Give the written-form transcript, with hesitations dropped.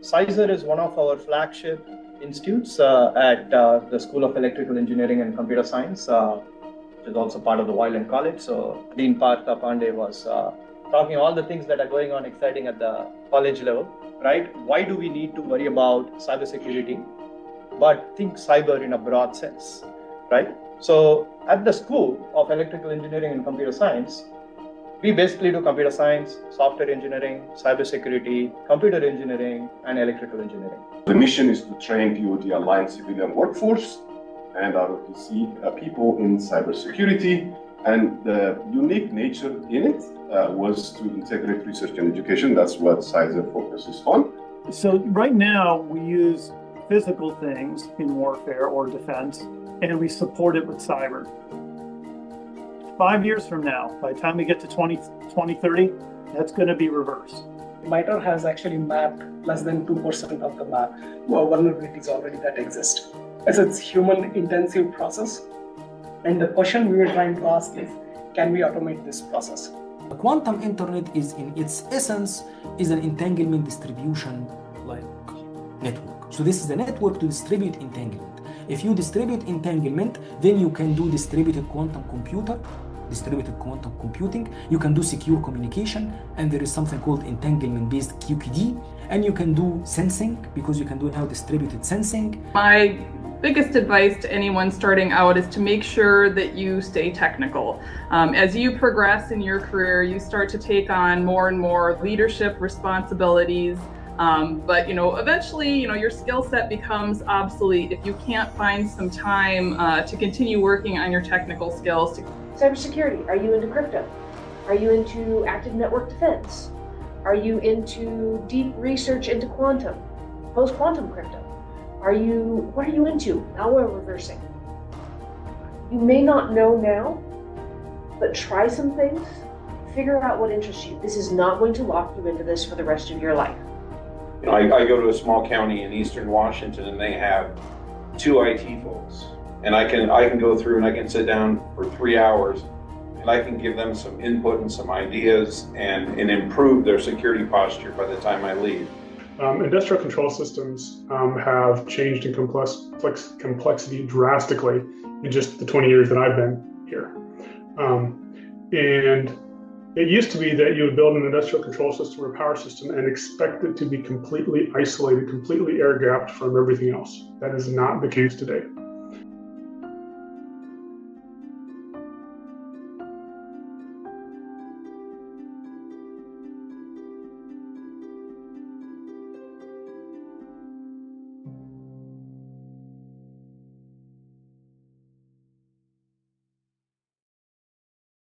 CySER is one of our flagship institutes at the School of Electrical Engineering and Computer Science, which is also part of the Werle College. So Dean Partha Pandey was talking all the things that are going on exciting at the college level, right? Why do we need to worry about cybersecurity, but think cyber in a broad sense, right? So at the School of Electrical Engineering and Computer Science, we basically do computer science, software engineering, cybersecurity, computer engineering, and electrical engineering. The mission is to train POD-aligned civilian workforce and ROTC people in cybersecurity. And the unique nature in it was to integrate research and education. That's what CySER focuses on. So right now we use physical things in warfare or defense, and we support it with cyber. 5 years from now, by the time we get to 2030, that's going to be reversed. MITRE has actually mapped less than 2% of the map vulnerabilities already that exist. As it's human intensive process. And the question we were trying to ask is, can we automate this process? The quantum internet is in its essence is an entanglement distribution like network. So this is a network to distribute entanglement. If you distribute entanglement, then you can do distributed quantum computing, you can do secure communication, and there is something called entanglement-based QPD, and you can do sensing, because you can do now distributed sensing. My biggest advice to anyone starting out is to make sure that you stay technical. As you progress in your career, you start to take on more and more leadership responsibilities. But eventually, your skill set becomes obsolete if you can't find some time to continue working on your technical skills. Cybersecurity, are you into crypto? Are you into active network defense? Are you into deep research into quantum, post-quantum crypto? What are you into? Malware reversing. You may not know now, but try some things, figure out what interests you. This is not going to lock you into this for the rest of your life. I go to a small county in eastern Washington and they have 2 IT folks. And I can go through and I can sit down for 3 hours and I can give them some input and some ideas and improve their security posture by the time I leave. Industrial control systems have changed in complexity drastically in just the 20 years that I've been here. And it used to be that you would build an industrial control system or power system and expect it to be completely isolated, completely air-gapped from everything else. That is not the case today.